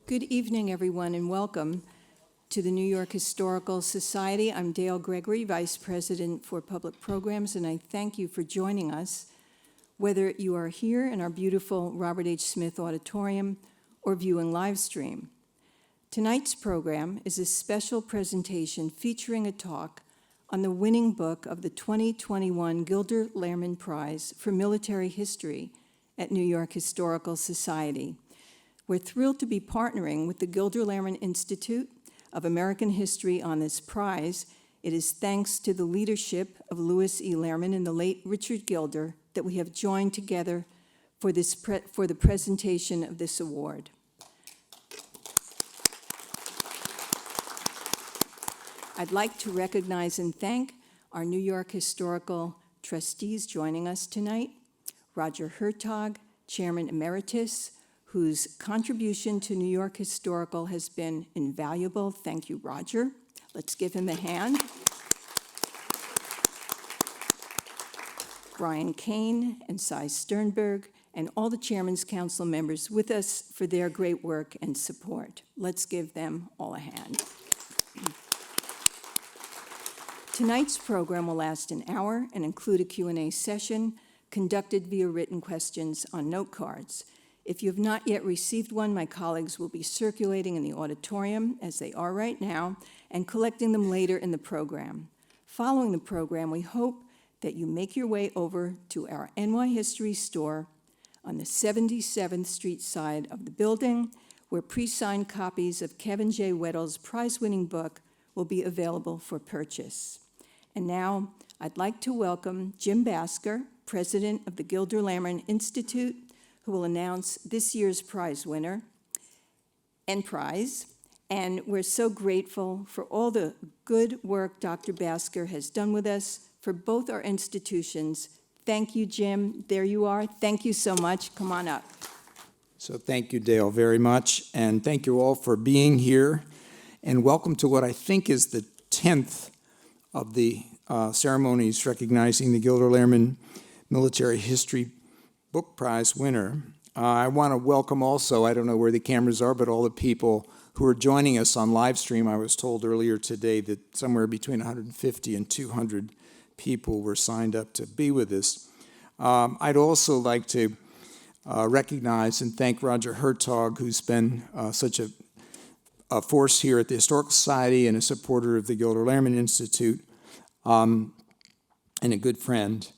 Good evening, everyone, and welcome to the New York Historical Society. I'm Dale Gregory, Vice President for Public Programs, and I thank you for joining us, whether you are here in our beautiful Robert H. Smith Auditorium or viewing live stream. Tonight's program is a special presentation featuring a talk on the winning book of the 2021 Gilder Lehrman Prize for Military History at New York Historical Society. We're thrilled to be partnering with the Gilder Lehrman Institute of American History on this prize. It is thanks to the leadership of Louis E. Lehrman and the late Richard Gilder that we have joined together for the presentation of this award. I'd like to recognize and thank our New York Historical trustees joining us tonight, Roger Hertog, Chairman Emeritus, whose contribution to New York Historical has been invaluable. Thank you, Roger. Let's give him a hand. Brian Kane and Cy Sternberg, and all the Chairman's Council members with us for their great work and support. Let's give them all a hand. Tonight's program will last an hour and include a Q&A session conducted via written questions on note cards. If you have not yet received one, my colleagues will be circulating in the auditorium, as they are right now, and collecting them later in the program. Following the program, we hope that you make your way over to our NY History store on the 77th Street side of the building, where pre-signed copies of Kevin J. Weddle's prize-winning book will be available for purchase. And now, I'd like to welcome Jim Basker, President of the Gilder Lehrman Institute, who will announce this year's prize winner and prize. And we're so grateful for all the good work Dr. Basker has done with us for both our institutions. Thank you, Jim. There you are. Thank you so much. Come on up. So thank you, Dale, very much. And thank you all for being here. And welcome to what I think is the 10th of the ceremonies recognizing the Gilder Lehrman Military History Book Prize winner. I want to welcome also, I don't know where the cameras are, but all the people who are joining us on live stream. I was told earlier today that somewhere between 150 and 200 people were signed up to be with us. I'd also like to recognize and thank Roger Hertog, who's been such a force here at the Historical Society and a supporter of the Gilder Lehrman Institute, and a good friend.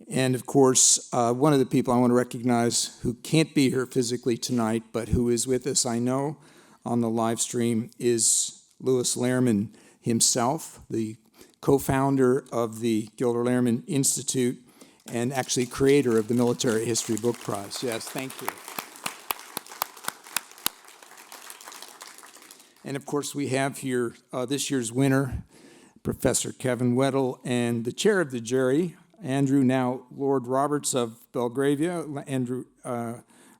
And of course, one of the people I want to recognize who can't be here physically tonight, but who is with us, I know, on the live stream, is Louis Lehrman himself, the co-founder of the Gilder Lehrman Institute and actually creator of the Military History Book Prize. Yes, thank you. And of course, we have here this year's winner, Professor Kevin Weddle, and the chair of the jury, Andrew, now Lord Roberts of Belgravia. Andrew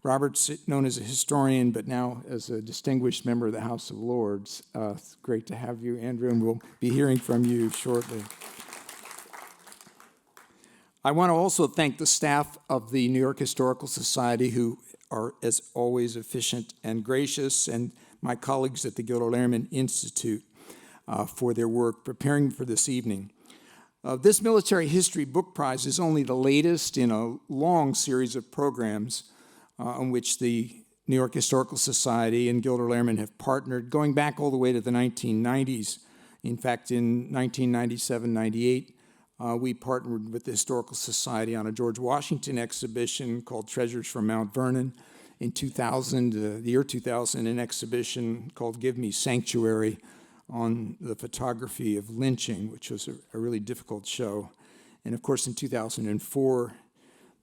Roberts, known as a historian, but now as a distinguished member of the House of Lords. It's great to have you, Andrew, and we'll be hearing from you shortly. I want to also thank the staff of the New York Historical Society, who are, as always, efficient and gracious, and my colleagues at the Gilder Lehrman Institute for their work preparing for this evening. This Military History Book Prize is only the latest in a long series of programs on which the New York Historical Society and Gilder Lehrman have partnered, going back all the way to the 1990s. In fact, in 1997-98, we partnered with the Historical Society on a George Washington exhibition called Treasures from Mount Vernon. In 2000, the year 2000, an exhibition called Give Me Sanctuary on the photography of lynching, which was a really difficult show. And of course, in 2004,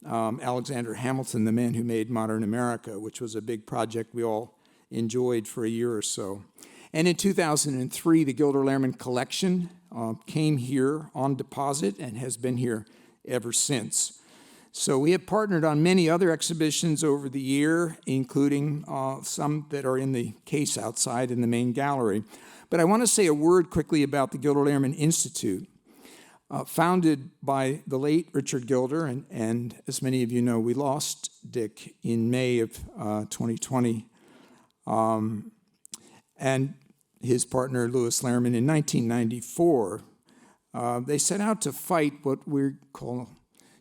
Alexander Hamilton, the man who made modern America, which was a big project we all enjoyed for a year or so. And in 2003, the Gilder Lehrman collection came here on deposit and has been here ever since. So we have partnered on many other exhibitions over the year, including some that are in the case outside in the main gallery. But I want to say a word quickly about the Gilder Lehrman Institute. Founded by the late Richard Gilder, and as many of you know, we lost Dick in May of 2020. and his partner, Lewis Lehrman, in 1994, they set out to fight what we call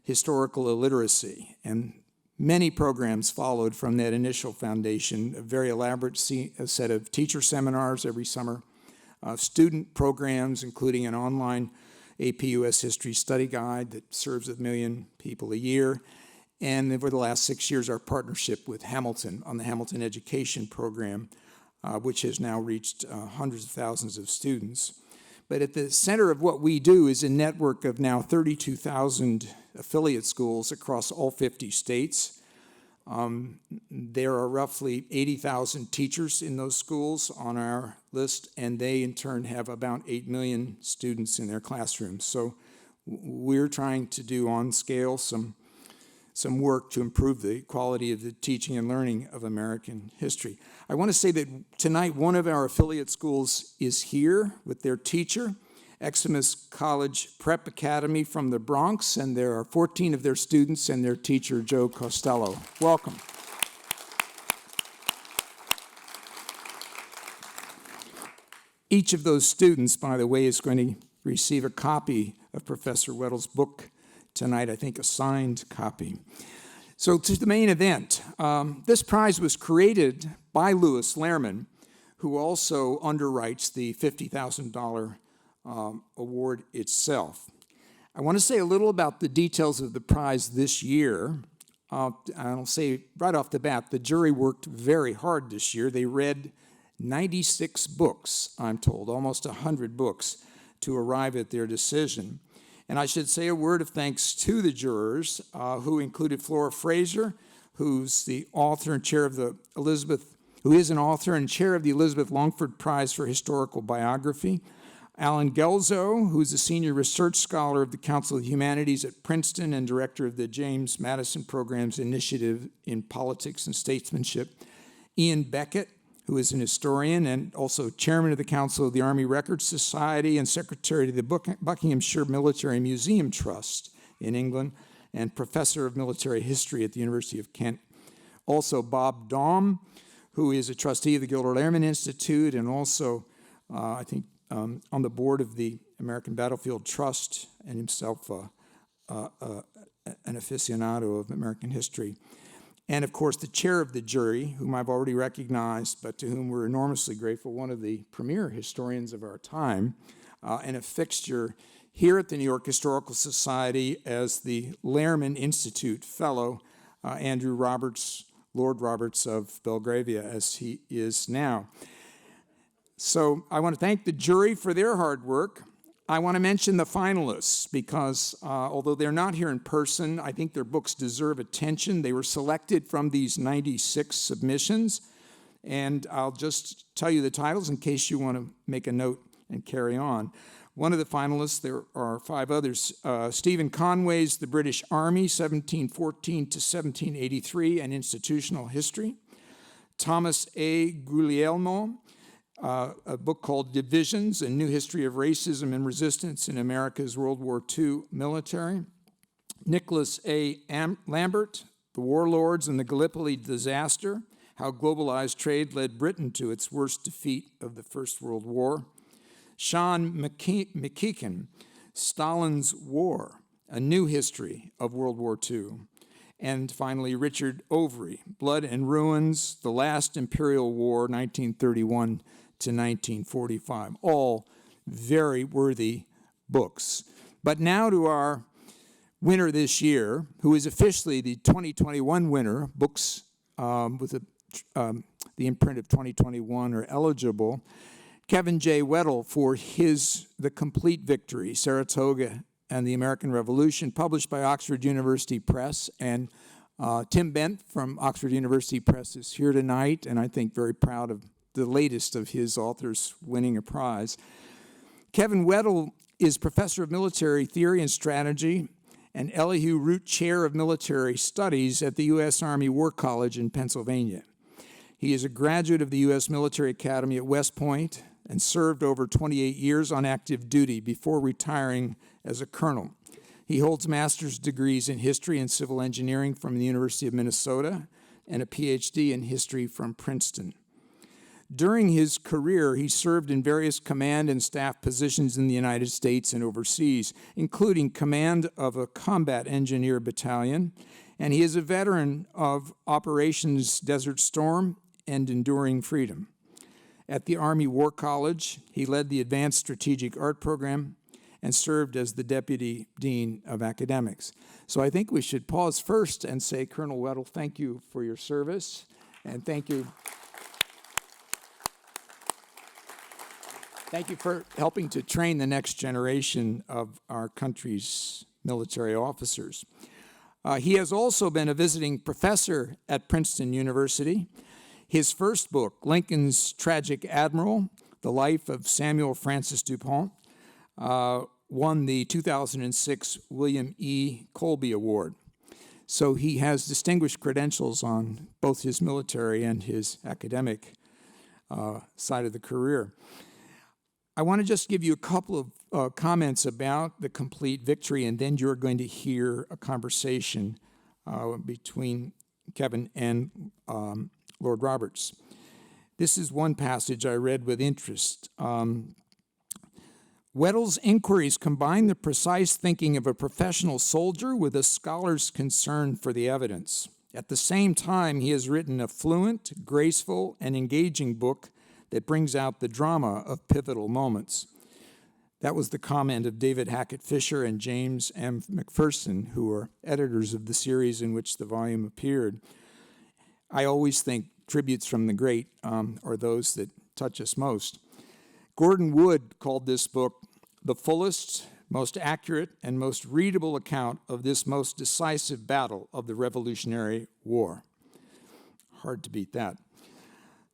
historical illiteracy. And many programs followed from that initial foundation, a very elaborate set of teacher seminars every summer, student programs, including an online AP US History Study Guide that serves 1 million people a year. And over the last 6 years, our partnership with Hamilton on the Hamilton Education Program, which has now reached hundreds of thousands of students. But at the center of what we do is a network of now 32,000 affiliate schools across all 50 states. There are roughly 80,000 teachers in those schools on our list, and they in turn have about 8 million students in their classrooms. So we're trying to do on scale some work to improve the quality of the teaching and learning of American history. I want to say that tonight one of our affiliate schools is here with their teacher, Eximus College Prep Academy from the Bronx, and there are 14 of their students and their teacher, Joe Costello. Welcome. Each of those students, by the way, is going to receive a copy of Professor Weddle's book tonight, I think a signed copy. So to the main event. This prize was created by Lewis Lehrman, who also underwrites the $50,000 award itself. I want to say a little about the details of the prize this year. I'll say right off the bat, the jury worked very hard this year. They read 96 books, I'm told, almost 100 books, to arrive at their decision. And I should say a word of thanks to the jurors, who included Flora Fraser, who's the author and chair of the Elizabeth Longford Prize for Historical Biography, Alan Gelzo, who's a senior research scholar of the Council of Humanities at Princeton and director of the James Madison Program's Initiative in Politics and Statesmanship, Ian Beckett, who is an historian and also chairman of the Council of the Army Records Society and secretary to the Buckinghamshire Military Museum Trust in England, and professor of military history at the University of Kent. Also Bob Daum, who is a trustee of the Gilder Lehrman Institute and also, I think, on the board of the American Battlefield Trust, and himself an aficionado of American history. And of course, the chair of the jury, whom I've already recognized, but to whom we're enormously grateful, one of the premier historians of our time, and a fixture here at the New York Historical Society as the Lehrman Institute Fellow, Andrew Roberts, Lord Roberts of Belgravia, as he is now. So I want to thank the jury for their hard work. I want to mention the finalists because although they're not here in person, I think their books deserve attention. They were selected from these 96 submissions, and I'll just tell you the titles in case you want to make a note and carry on. One of the finalists, there are 5 others, Stephen Conway's The British Army, 1714 to 1783, and Institutional History. Thomas A. Guglielmo, a book called Divisions, A New History of Racism and Resistance in America's World War II Military. Nicholas A. Lambert, The Warlords and the Gallipoli Disaster, How Globalized Trade Led Britain to Its Worst Defeat of the First World War. Sean McKeegan, Stalin's War, A New History of World War II. And finally, Richard Overy, Blood and Ruins, The Last Imperial War, 1931 to 1945. All very worthy books. But now to our winner this year, who is officially the 2021 winner. Books with the imprint of 2021 are eligible. Kevin J. Weddle for The Compleat Victory, Saratoga and the American Revolution, published by Oxford University Press. And Tim Bent from Oxford University Press is here tonight, and I think very proud of the latest of his authors winning a prize. Kevin Weddle is professor of military theory and strategy and Elihu Root Chair of Military Studies at the U.S. Army War College in Pennsylvania. He is a graduate of the U.S. Military Academy at West Point and served over 28 years on active duty before retiring as a colonel. He holds master's degrees in history and civil engineering from the University of Minnesota and a PhD in history from Princeton. During his career, he served in various command and staff positions in the United States and overseas, including command of a combat engineer battalion, and he is a veteran of Operations Desert Storm and Enduring Freedom. At the Army War College, he led the Advanced Strategic Art Program and served as the Deputy Dean of Academics. So I think we should pause first and say, Colonel Weddle, thank you for your service, and thank you for helping to train the next generation of our country's military officers. He has also been a visiting professor at Princeton University. His first book, Lincoln's Tragic Admiral, The Life of Samuel Francis DuPont, won the 2006 William E. Colby Award. So he has distinguished credentials on both his military and his academic side of the career. I want to just give you a couple of comments about the Compleat victory, and then you're going to hear a conversation between Kevin and Lord Roberts. This is one passage I read with interest. Weddle's inquiries combine the precise thinking of a professional soldier with a scholar's concern for the evidence. At the same time, he has written a fluent, graceful, and engaging book that brings out the drama of pivotal moments. That was the comment of David Hackett Fisher and James M. McPherson, who are editors of the series in which the volume appeared. I always think tributes from the great are those that touch us most. Gordon Wood called this book the fullest, most accurate, and most readable account of this most decisive battle of the Revolutionary War. Hard to beat that.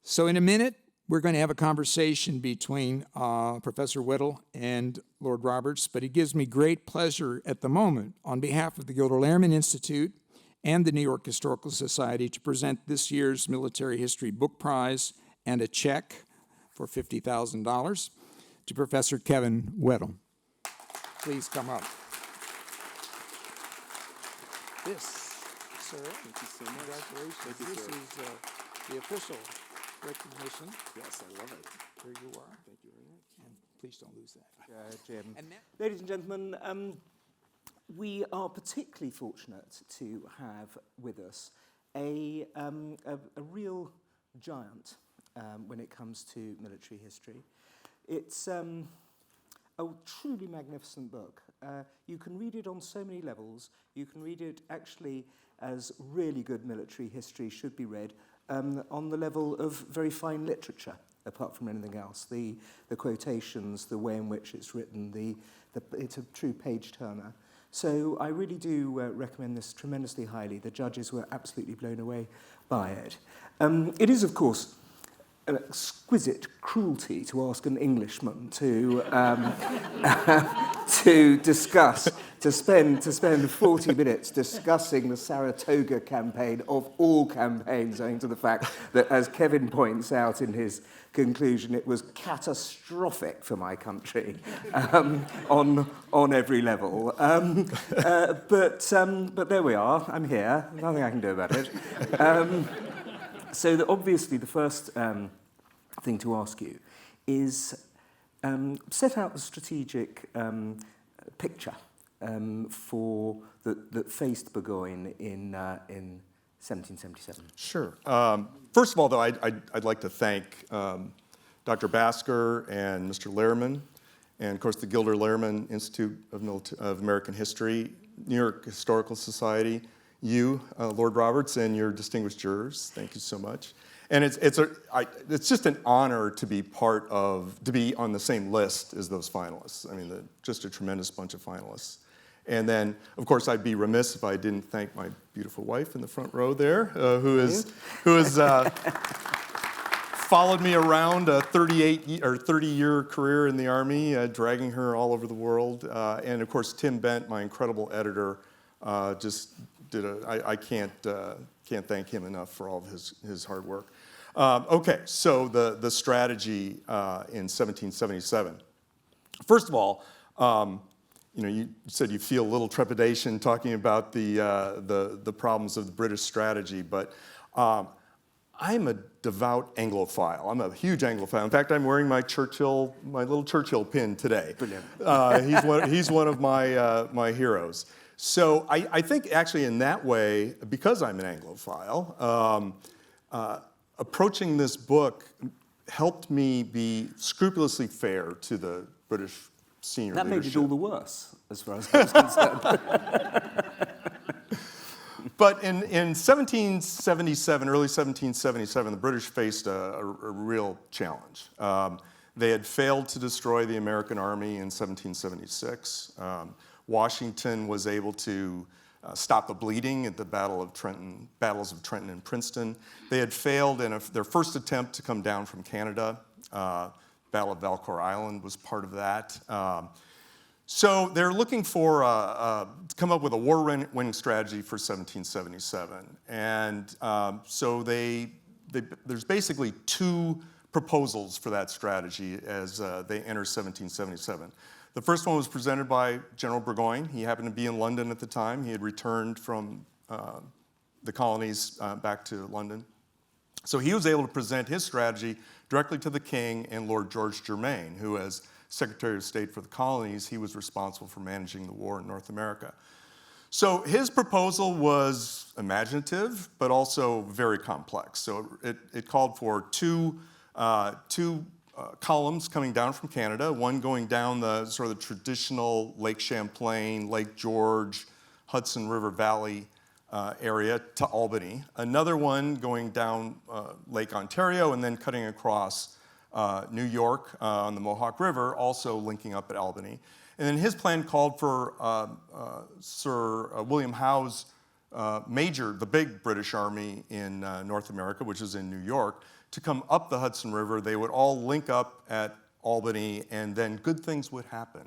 So in a minute, we're going to have a conversation between Professor Weddle and Lord Roberts, but it gives me great pleasure at the moment, on behalf of the Gilder Lehrman Institute and the New York Historical Society, to present this year's Military History Book Prize and a check for $50,000 to Professor Kevin Weddle. Please come up. This, sir, thank you so much. Congratulations. Thank you, this sir. Is the official recognition. Yes, I love it. Here you are. Thank you very much. And please don't lose that. Jim. And that, Ladies and gentlemen, we are particularly fortunate to have with us a real giant when it comes to military history. It's a truly magnificent book. You can read it on so many levels. You can read it actually as really good military history should be read, on the level of very fine literature, apart from anything else. The quotations, the way in which it's written, it's a true page-turner. So I really do recommend this tremendously highly. The judges were absolutely blown away by it. It is, of course, an exquisite cruelty to ask an Englishman to spend 40 minutes discussing the Saratoga campaign of all campaigns, owing to the fact that, as Kevin points out in his conclusion, it was catastrophic for my country on every level. But there we are. I'm here. Nothing I can do about it. So obviously the first thing to ask you is set out the strategic picture that faced Burgoyne in 1777. Sure. First of all, though, I'd like to thank Dr. Basker and Mr. Lehrman, and of course the Gilder Lehrman Institute of American History, New York Historical Society, you, Lord Roberts, and your distinguished jurors. Thank you so much. And it's just an honor to be to be on the same list as those finalists. I mean, just a tremendous bunch of finalists. And then, of course, I'd be remiss if I didn't thank my beautiful wife in the front row there, who has followed me around a 30-year career in the Army, dragging her all over the world. And of course, Tim Bent, my incredible editor, just did I can't thank him enough for all of his hard work. Okay, so the strategy in 1777. First of all, you said you feel a little trepidation talking about the problems of the British strategy, but I'm a devout Anglophile. I'm a huge Anglophile. In fact, I'm wearing my little Churchill pin today. Brilliant. He's one of my heroes. So I think actually in that way, because I'm an Anglophile, approaching this book helped me be scrupulously fair to the British senior That leadership. made it all the worse, as far as I was concerned. But in 1777, early 1777, the British faced a real challenge. They had failed to destroy the American army in 1776. Washington was able to stop the bleeding at the battles of Trenton and Princeton. They had failed in their first attempt to come down from Canada. Battle of Valcour Island was part of that. So they're looking for to come up with a war-winning strategy for 1777. And so there's basically two proposals for that strategy as they enter 1777. The first one was presented by General Burgoyne. He happened to be in London at the time. He had returned from the colonies back to London. So he was able to present his strategy directly to the king and Lord George Germain, who, as Secretary of State for the colonies, he was responsible for managing the war in North America. So his proposal was imaginative, but also very complex. So it called for two columns coming down from Canada, one going down the sort of the traditional Lake Champlain, Lake George, Hudson River Valley area to Albany, another one going down Lake Ontario and then cutting across New York on the Mohawk River, also linking up at Albany. And then his plan called for Sir William Howe's the big British army in North America, which is in New York, to come up the Hudson River. They would all link up at Albany, and then good things would happen.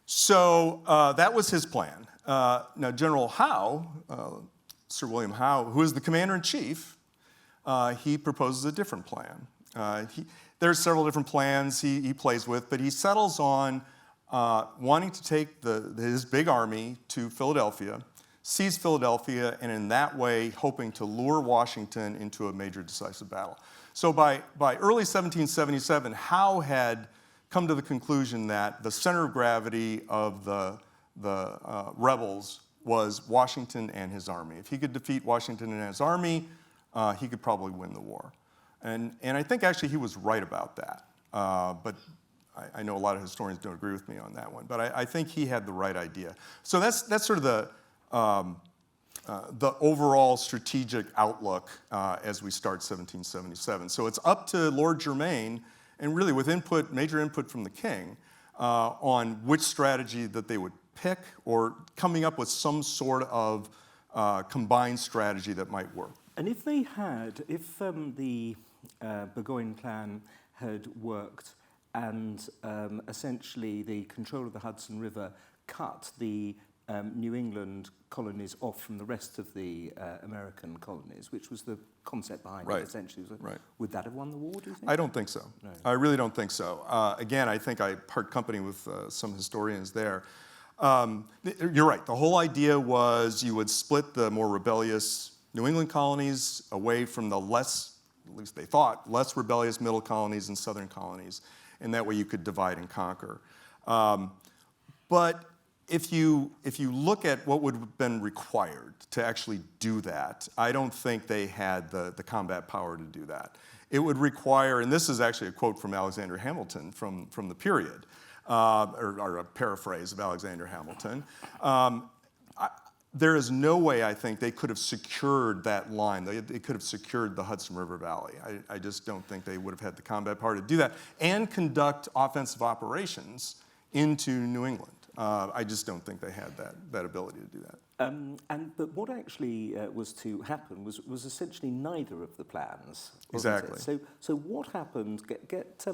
So that was his plan. Now, General Howe, Sir William Howe, who is the commander-in-chief, he proposes a different plan. There's several different plans he plays with, but he settles on wanting to take his big army to Philadelphia, seize Philadelphia, and in that way hoping to lure Washington into a major decisive battle. So by early 1777, Howe had come to the conclusion that the center of gravity of the rebels was Washington and his army. If he could defeat Washington and his army, he could probably win the war. And I think actually he was right about that. But I know a lot of historians don't agree with me on that one. But I think he had the right idea. So that's sort of the overall strategic outlook as we start 1777. So it's up to Lord Germain, and really with major input from the king, on which strategy that they would pick, or coming up with some sort of combined strategy that might work. And if the Burgoyne plan had worked and essentially the control of the Hudson River cut the New England colonies off from the rest of the American colonies, which was the concept behind it, essentially. Would that have won the war, do you think? I don't think so. No. I really don't think so. Again, I think I part company with some historians there. You're right. The whole idea was you would split the more rebellious New England colonies away from the less, at least they thought, less rebellious middle colonies and southern colonies, and that way you could divide and conquer. But if you look at what would have been required to actually do that, I don't think they had the combat power to do that. It would require, and this is actually a quote from Alexander Hamilton from the period, or a paraphrase of Alexander Hamilton. There is no way, I think, they could have secured that line. They could have secured the Hudson River Valley. I just don't think they would have had the combat power to do that and conduct offensive operations into New England. I just don't think they had that ability to do that. But what actually was to happen was essentially neither of the plans. Exactly. So what happened? Get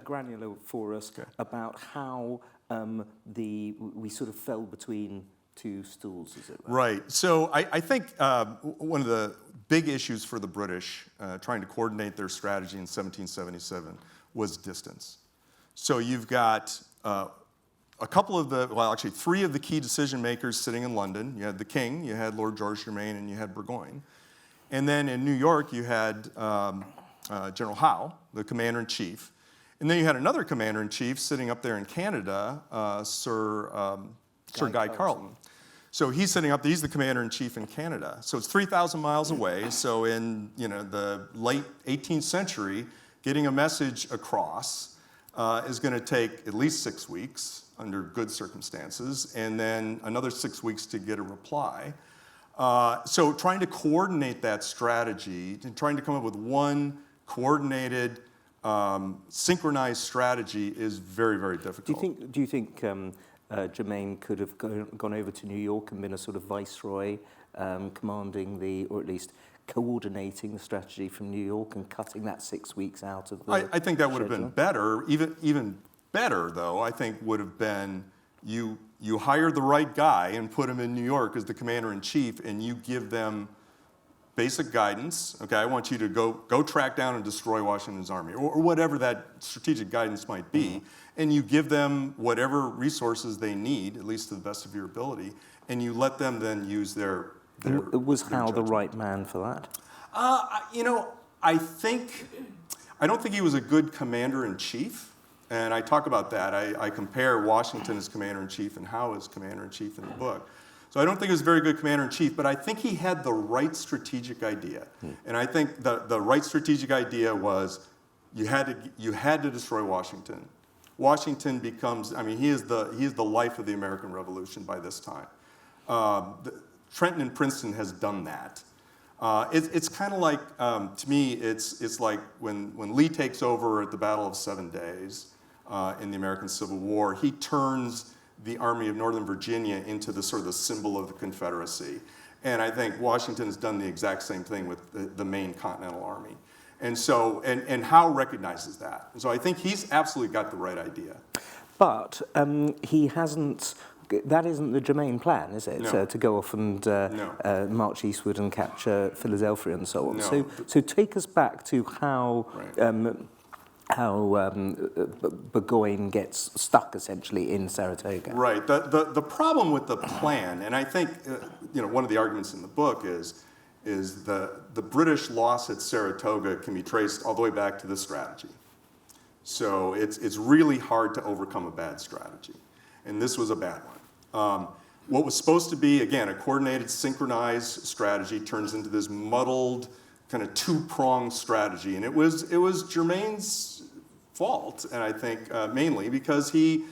granular for us about how we sort of fell between two stools, as it were. Right. So I think one of the big issues for the British trying to coordinate their strategy in 1777 was distance. So you've got three of the key decision makers sitting in London. You had the king, you had Lord George Germain, and you had Burgoyne. And then in New York, you had General Howe, the commander-in-chief. And then you had another commander-in-chief sitting up there in Canada, Sir Guy Carleton. So he's sitting up there, he's the commander-in-chief in Canada. So it's 3,000 miles away. So in the late 18th century, getting a message across is going to take at least 6 weeks under good circumstances, and then another 6 weeks to get a reply. So trying to coordinate that strategy and trying to come up with one coordinated, synchronized strategy is very, very difficult. Do you think Germain could have gone over to New York and been a sort of viceroy, commanding or at least coordinating the strategy from New York and cutting that 6 weeks out of the I think that would have been better. Even better, though, I think would have been you hire the right guy and put him in New York as the commander-in-chief, and you give them basic guidance. Okay, I want you to go track down and destroy Washington's army, or whatever that strategic guidance might be, and you give them whatever resources they need, at least to the best of your ability, and you let them then use their Was Howe the judgment. right man for that? I don't think he was a good commander-in-chief, and I talk about that. I compare Washington as commander-in-chief and Howe as commander-in-chief in the book. So I don't think he was a very good commander-in-chief, but I think he had the right strategic idea. And I think the right strategic idea was you had to destroy Washington. Washington becomes, he is the life of the American Revolution by this time. Trenton and Princeton has done that. It's kind of like, to me, it's like when Lee takes over at the Battle of 7 Days in the American Civil War, he turns the Army of Northern Virginia into the sort of the symbol of the Confederacy. And I think Washington has done the exact same thing with the main Continental Army. And so, and Howe recognizes that. And so I think he's absolutely got the right idea. But he hasn't. That isn't the Germain plan, is it? No. To go off and No. march eastward and capture Philadelphia and so on. No. So take us back to how Burgoyne gets stuck essentially in Saratoga. Right. The problem with the plan, and I think one of the arguments in the book is the British loss at Saratoga can be traced all the way back to the strategy. So it's really hard to overcome a bad strategy, and this was a bad one. What was supposed to be, again, a coordinated, synchronized strategy turns into this muddled, kind of two-pronged strategy, and it was Germain's fault, and I think mainly because he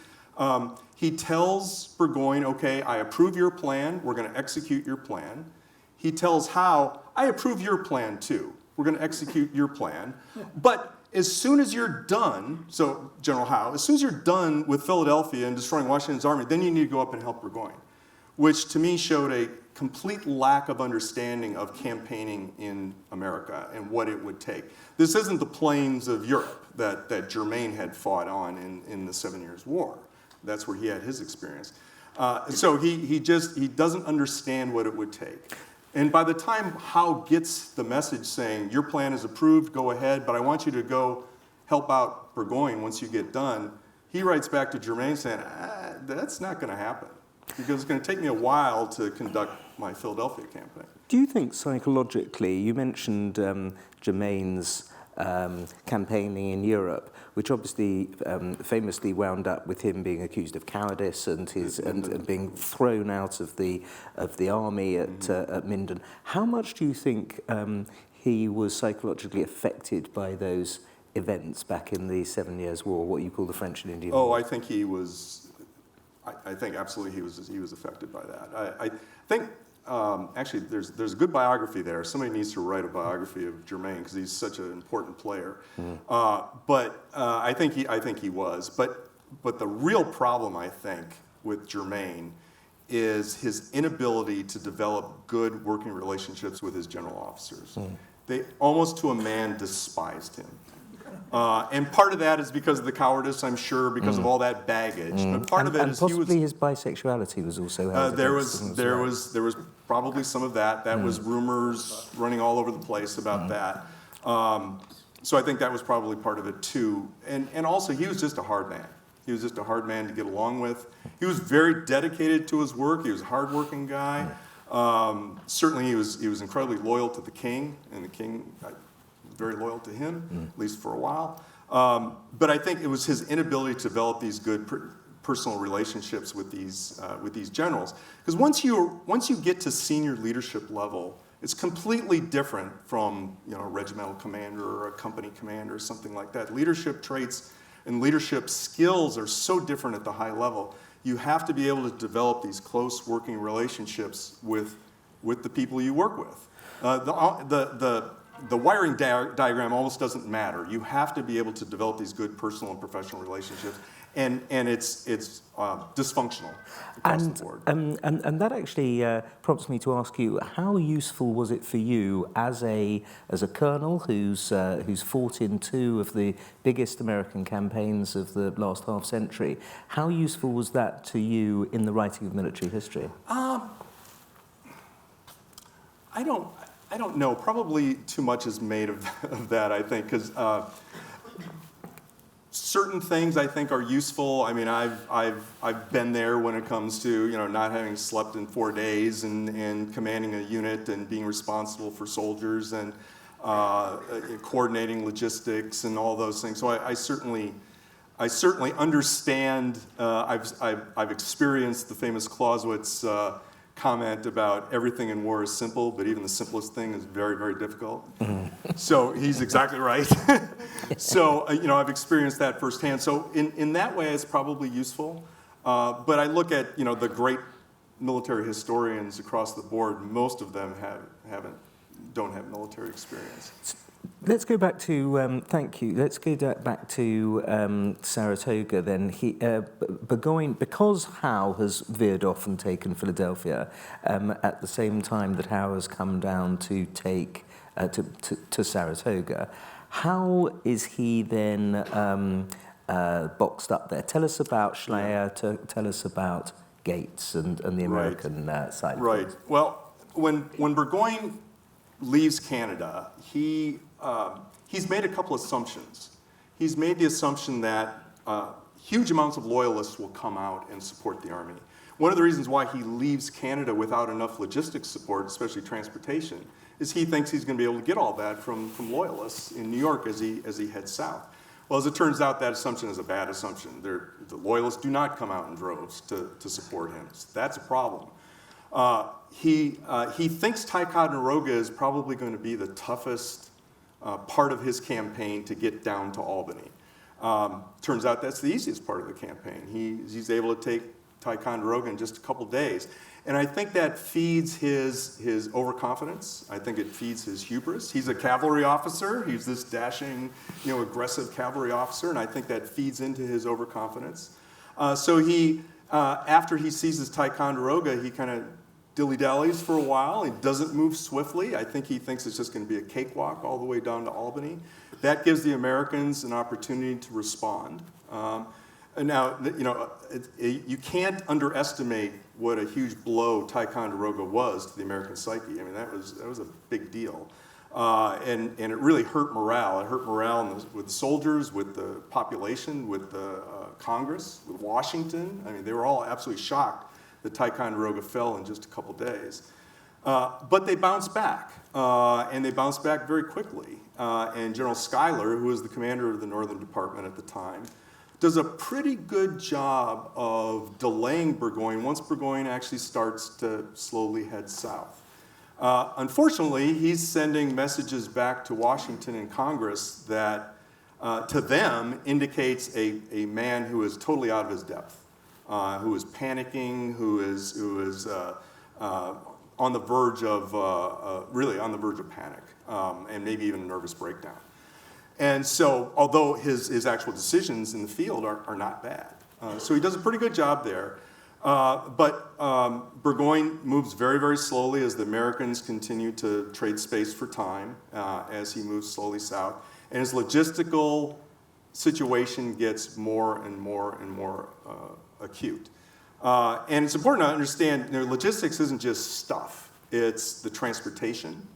tells Burgoyne, okay, I approve your plan, we're going to execute your plan. He tells Howe, I approve your plan too, we're going to execute your plan, but as soon as you're done, so General Howe, as soon as you're done with Philadelphia and destroying Washington's army, then you need to go up and help Burgoyne, which to me showed a complete lack of understanding of campaigning in America and what it would take. This isn't the plains of Europe that Germain had fought on in the 7 Years' War. That's where he had his experience. So he doesn't understand what it would take. And by the time Howe gets the message saying, your plan is approved, go ahead, but I want you to go help out Burgoyne once you get done, he writes back to Germain saying, that's not going to happen, because it's going to take me a while to conduct my Philadelphia campaign. Do you think psychologically, you mentioned Germain's campaigning in Europe, which obviously famously wound up with him being accused of cowardice and being thrown out of the army at Minden. How much do you think he was psychologically affected by those events back in the 7 Years' War, what you call the French and Indian War? I think he was. I think absolutely he was affected by that. I think. Actually, there's a good biography there. Somebody needs to write a biography of Germain because he's such an important player. But I think he was. But the real problem, I think, with Germain is his inability to develop good working relationships with his general officers. They almost to a man despised him. And part of that is because of the cowardice, I'm sure, because of all that baggage. But part of it is possibly his bisexuality was also held there against him as was well. probably some of that. That was rumors running all over the place about that. So I think that was probably part of it too. And also he was just a hard man. He was just a hard man to get along with. He was very dedicated to his work. He was a hardworking guy. Certainly, he was incredibly loyal to the king, and the king was very loyal to him, at least for a while. But I think it was his inability to develop these good personal relationships with these generals. Because once you get to senior leadership level, it's completely different from a regimental commander or a company commander or something like that. Leadership traits and leadership skills are so different at the high level. You have to be able to develop these close working relationships with the people you work with. The wiring diagram almost doesn't matter. You have to be able to develop these good personal and professional relationships, and it's dysfunctional across the board. And that actually prompts me to ask you, how useful was it for you as a colonel who's fought in two of the biggest American campaigns of the last half century? How useful was that to you in the writing of military history? I don't know. Probably too much is made of that, I think, because certain things I think are useful. I mean, I've been there when it comes to not having slept in 4 days and commanding a unit and being responsible for soldiers and coordinating logistics and all those things. So I certainly understand. I've experienced the famous Clausewitz comment about everything in war is simple, but even the simplest thing is very, very difficult. So he's exactly right. So I've experienced that firsthand. So in that way, it's probably useful. But I look at the great military historians across the board. Most of them don't have military experience. Let's go back to, thank you, let's go back to Saratoga then. Burgoyne, because Howe has veered off and taken Philadelphia, at the same time that Howe has come down to take, to Saratoga, how is he then boxed up there? Tell us about Schleyer, tell us about Gates and the American side. Right. Well, when Burgoyne leaves Canada, he's made a couple assumptions. He's made the assumption that huge amounts of loyalists will come out and support the army. One of the reasons why he leaves Canada without enough logistics support, especially transportation, is he thinks he's going to be able to get all that from loyalists in New York as he heads south. Well, as it turns out, that assumption is a bad assumption. The loyalists do not come out in droves to support him. So that's a problem. He thinks Ticonderoga is probably going to be the toughest part of his campaign to get down to Albany. Turns out that's the easiest part of the campaign. He's able to take Ticonderoga in just a couple days. And I think that feeds his overconfidence. I think it feeds his hubris. He's a cavalry officer. He's this dashing, aggressive cavalry officer, and I think that feeds into his overconfidence. So he, after he seizes Ticonderoga, he kind of dilly-dallies for a while. He doesn't move swiftly. I think he thinks it's just going to be a cakewalk all the way down to Albany. That gives the Americans an opportunity to respond. And now, you can't underestimate what a huge blow Ticonderoga was to the American psyche. I mean, that was a big deal. And it really hurt morale. It hurt morale with the soldiers, with the population, with the Congress, with Washington. I mean, they were all absolutely shocked that Ticonderoga fell in just a couple days. But they bounced back, and they bounced back very quickly. And General Schuyler, who was the commander of the Northern Department at the time, does a pretty good job of delaying Burgoyne once Burgoyne actually starts to slowly head south. Unfortunately, he's sending messages back to Washington and Congress that, to them, indicates a man who is totally out of his depth, who is panicking, who is on the verge of, really on the verge of panic, and maybe even a nervous breakdown. And so, although his actual decisions in the field are not bad. So he does a pretty good job there. But Burgoyne moves very, very slowly as the Americans continue to trade space for time as he moves slowly south. And his logistical situation gets more and more and more acute. And it's important to understand, logistics isn't just stuff. It's the transportation.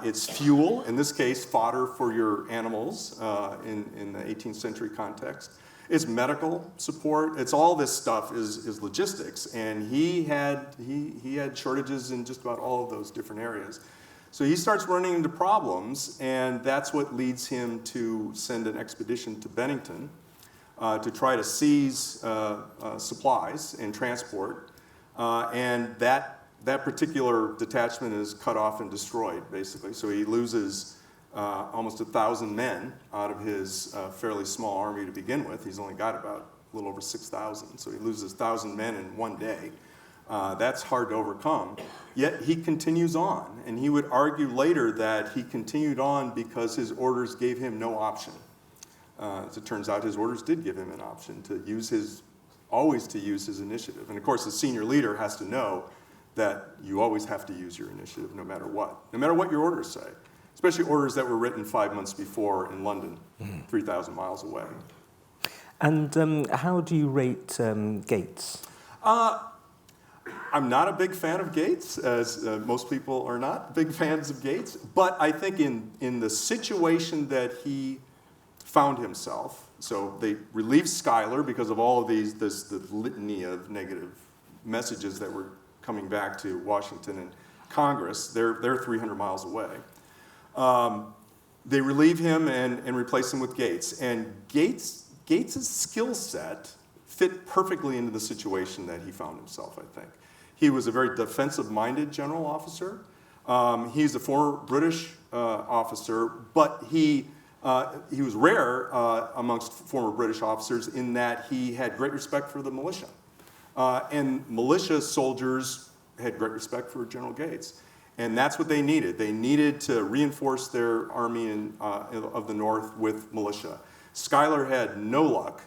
It's fuel, in this case, fodder for your animals in the 18th century context. It's medical support. It's all this stuff is logistics, and he had shortages in just about all of those different areas. So he starts running into problems, and that's what leads him to send an expedition to Bennington to try to seize supplies and transport, and that particular detachment is cut off and destroyed, basically. So he loses almost 1,000 men out of his fairly small army to begin with. He's only got about a little over 6,000, so he loses 1,000 men in one day. That's hard to overcome. Yet he continues on, and he would argue later that he continued on because his orders gave him no option. As it turns out, his orders did give him an option to always use his initiative. And of course, the senior leader has to know that you always have to use your initiative no matter what your orders say. Especially orders that were written 5 months before in London, 3,000 miles away. And how do you rate Gates? I'm not a big fan of Gates, as most people are not big fans of Gates. But I think in the situation that he found himself, so they relieved Schuyler because of all of this litany of negative messages that were coming back to Washington and Congress. They're 300 miles away. They relieve him and replace him with Gates. And Gates's skill set fit perfectly into the situation that he found himself, I think. He was a very defensive-minded general officer. He's a former British officer, but he was rare amongst former British officers in that he had great respect for the militia. And militia soldiers had great respect for General Gates. And that's what they needed. They needed to reinforce their army of the North with militia. Schuyler had no luck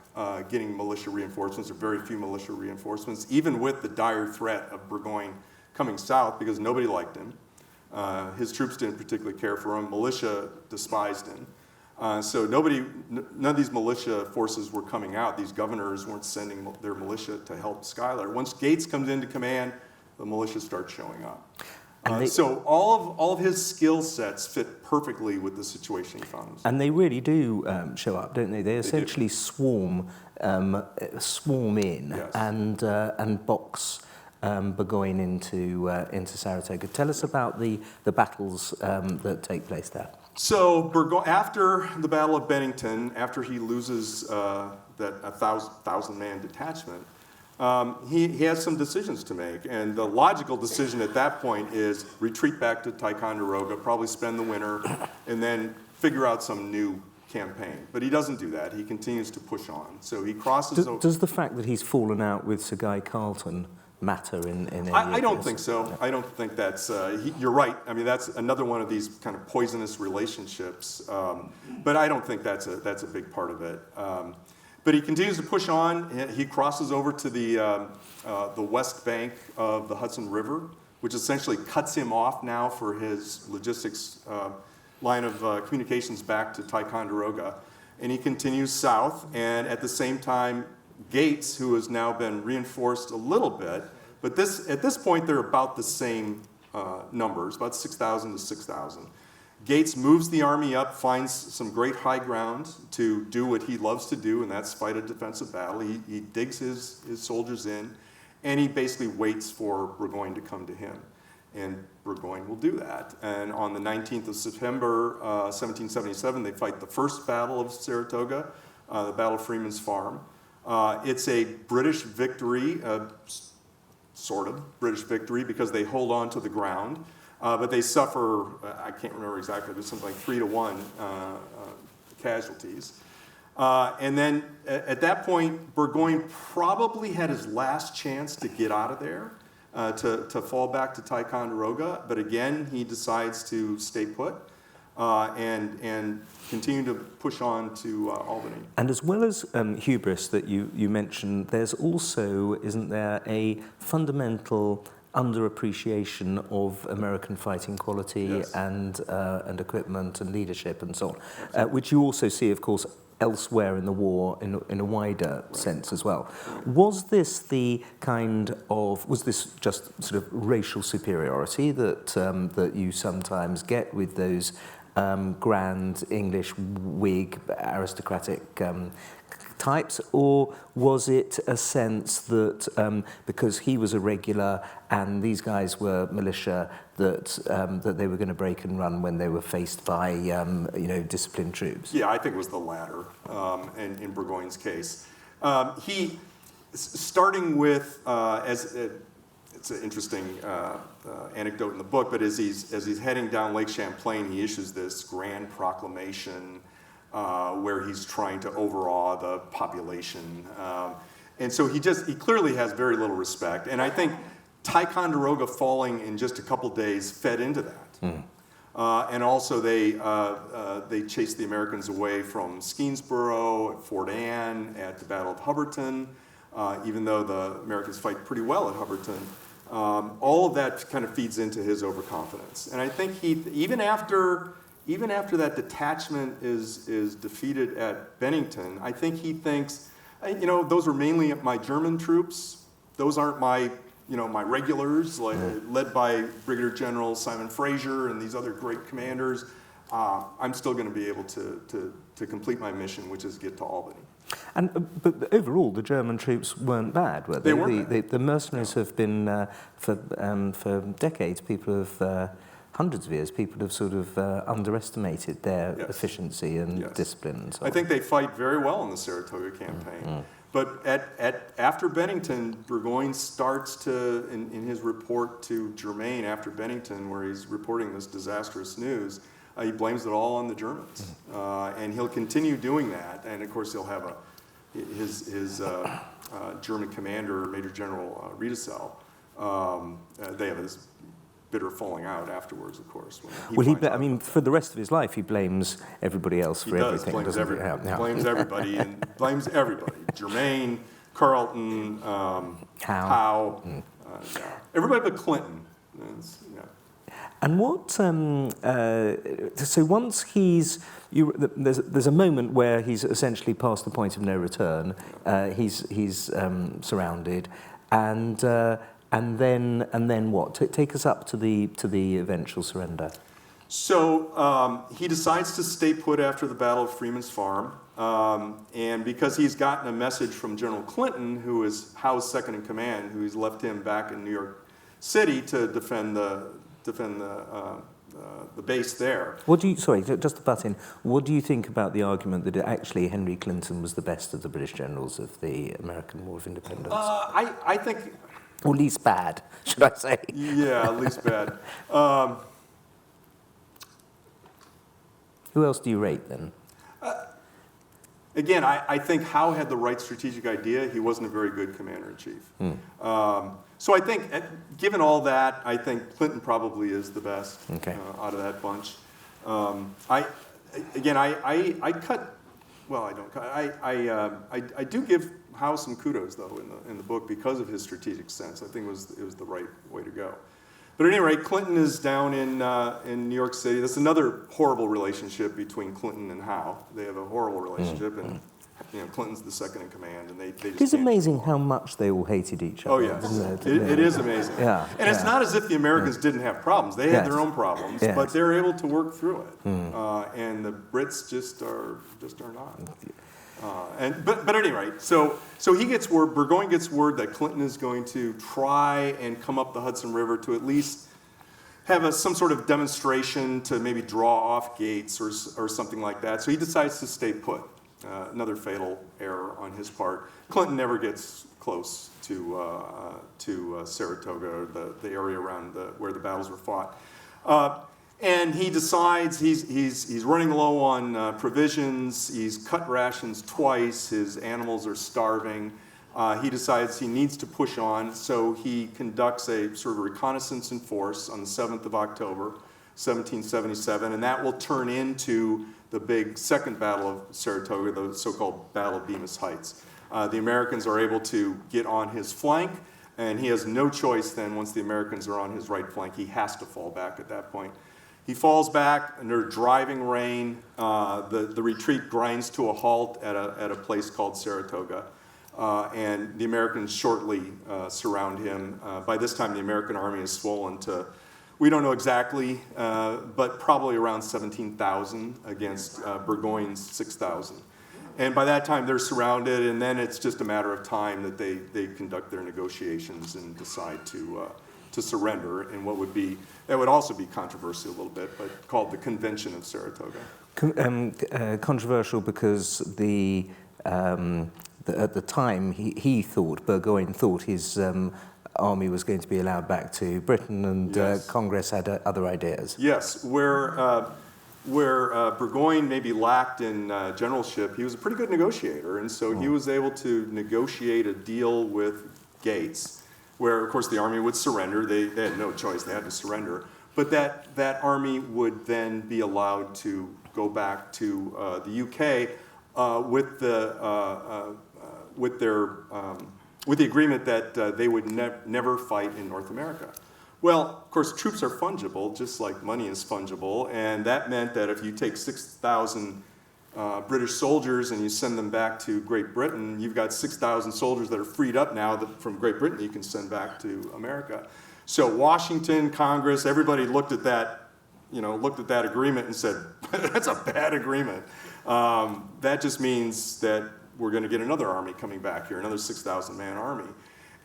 getting militia reinforcements, or very few militia reinforcements, even with the dire threat of Burgoyne coming south, because nobody liked him. His troops didn't particularly care for him. Militia despised him. So none of these militia forces were coming out. These governors weren't sending their militia to help Schuyler. Once Gates comes into command, the militia start showing up. So all of his skill sets fit perfectly with the situation he found himself. And they really do show up, don't they? They essentially swarm in, Yes. and box Burgoyne into Saratoga. Tell us about the battles that take place there. So after the Battle of Bennington, after he loses that 1,000-man detachment, he has some decisions to make. And the logical decision at that point is retreat back to Ticonderoga, probably spend the winter, and then figure out some new campaign. But he doesn't do that. He continues to push on. So he crosses over. Does the fact that he's fallen out with Sir Guy Carleton matter in any I don't this? think so. No. I don't think that's, you're right. I mean, that's another one of these kind of poisonous relationships. But I don't think that's a big part of it. But he continues to push on. He crosses over to the west bank of the Hudson River, which essentially cuts him off now for his logistics line of communications back to Ticonderoga. And he continues south, and at the same time, Gates, who has now been reinforced a little bit, but at this point they're about the same numbers, about 6,000 to 6,000. Gates moves the army up, finds some great high ground to do what he loves to do, and that's fight a defensive battle. He digs his soldiers in, and he basically waits for Burgoyne to come to him. And Burgoyne will do that. And on the 19th of September, 1777, they fight the first Battle of Saratoga, the Battle of Freeman's Farm. It's a British victory, sort of British victory, because they hold on to the ground. But they suffer, I can't remember exactly, but something like 3-1 casualties. And then at that point, Burgoyne probably had his last chance to get out of there, to fall back to Ticonderoga. But again, he decides to stay put and continue to push on to Albany. And as well as hubris that you mentioned, there's also, isn't there, a fundamental underappreciation of American fighting quality, yes, and equipment and leadership and so on, which you also see, of course, elsewhere in the war in a wider sense as well. Was this just sort of racial superiority that you sometimes get with those grand English Whig aristocratic types, or was it a sense that because he was a regular and these guys were militia, that they were going to break and run when they were faced by disciplined troops? Yeah, I think it was the latter in Burgoyne's case. He, starting with, it's an interesting anecdote in the book, but as he's heading down Lake Champlain, he issues this grand proclamation where he's trying to overawe the population. And so he clearly has very little respect. And I think Ticonderoga falling in just a couple days fed into that. And also they chased the Americans away from Skenesboro, at Fort Anne, at the Battle of Hubbardton, even though the Americans fight pretty well at Hubbardton. All of that kind of feeds into his overconfidence. And I think even after that detachment is defeated at Bennington, I think he thinks, those are mainly my German troops. Those aren't my regulars, led by Brigadier General Simon Fraser and these other great commanders. I'm still going to be able to complete my mission, which is get to Albany. But overall, the German troops weren't bad, were they? They weren't bad. The mercenaries have been, for decades, people have, hundreds of years, people have sort of underestimated their efficiency and discipline and so on. I think they fight very well in the Saratoga campaign. But after Bennington, Burgoyne starts to, in his report to Germain after Bennington, where he's reporting this disastrous news, he blames it all on the Germans. And he'll continue doing that. And of course, he'll have his German commander, Major General Riedesel. They have this bitter falling out afterwards, of course. For the rest of his life, he blames everybody else for everything. Blames everybody. Blames everybody and blames everybody. Germain, Carleton, Howe, everybody but Clinton. And what? So once there's a moment where he's essentially past the point of no return. He's surrounded, and then what? Take us up to the eventual surrender. So he decides to stay put after the Battle of Freeman's Farm, and because he's gotten a message from General Clinton, who is Howe's second in command, who's left him back in New York City to defend the base there. Just to butt in, what do you think about the argument that actually Henry Clinton was the best of the British generals of the American War of Independence? I think... Or least bad, should I say? Yeah, least bad. Who else do you rate then? Again, I think Howe had the right strategic idea. He wasn't a very good commander-in-chief. So I think, given all that, I think Clinton probably is the best out of that bunch. I do give Howe some kudos, though, in the book because of his strategic sense. I think it was the right way to go. But at any rate, Clinton is down in New York City. That's another horrible relationship between Clinton and Howe. They have a horrible relationship, and Clinton's the second in command, and they just It's amazing how much they all hated each other. Oh, yes. It is amazing. And it's not as if the Americans didn't have problems. They had their own problems, but they're able to work through it. And the Brits just are not. But at any rate, so he gets word, Burgoyne gets word that Clinton is going to try and come up the Hudson River to at least have some sort of demonstration to maybe draw off Gates or something like that. So he decides to stay put. Another fatal error on his part. Clinton never gets close to Saratoga, the area around where the battles were fought. And he decides he's running low on provisions. He's cut rations twice. His animals are starving. He decides he needs to push on, so he conducts a sort of reconnaissance in force on the 7th of October, 1777, and that will turn into the big second Battle of Saratoga, the so-called Battle of Bemis Heights. The Americans are able to get on his flank, and he has no choice then. Once the Americans are on his right flank, he has to fall back at that point. He falls back under driving rain. The retreat grinds to a halt at a place called Saratoga. And the Americans shortly surround him. By this time, the American army is swollen to, we don't know exactly, but probably around 17,000 against Burgoyne's 6,000. And by that time, they're surrounded, and then it's just a matter of time that they conduct their negotiations and decide to surrender in what would be, that would also be controversial a little bit, but called the Convention of Saratoga. Controversial because at the time, he thought, Burgoyne thought his army was going to be allowed back to Britain, and Yes. Congress had other ideas. Yes, where Burgoyne maybe lacked in generalship, he was a pretty good negotiator, and so he was able to negotiate a deal with Gates, where, of course, the army would surrender. They had no choice; they had to surrender. But that army would then be allowed to go back to the UK with the agreement that they would never fight in North America. Well, of course, troops are fungible, just like money is fungible, and that meant that if you take 6,000 British soldiers and you send them back to Great Britain, you've got 6,000 soldiers that are freed up now from Great Britain that you can send back to America. So Washington, Congress, everybody looked at that agreement and said, that's a bad agreement. That just means that we're going to get another army coming back here, another 6,000-man army.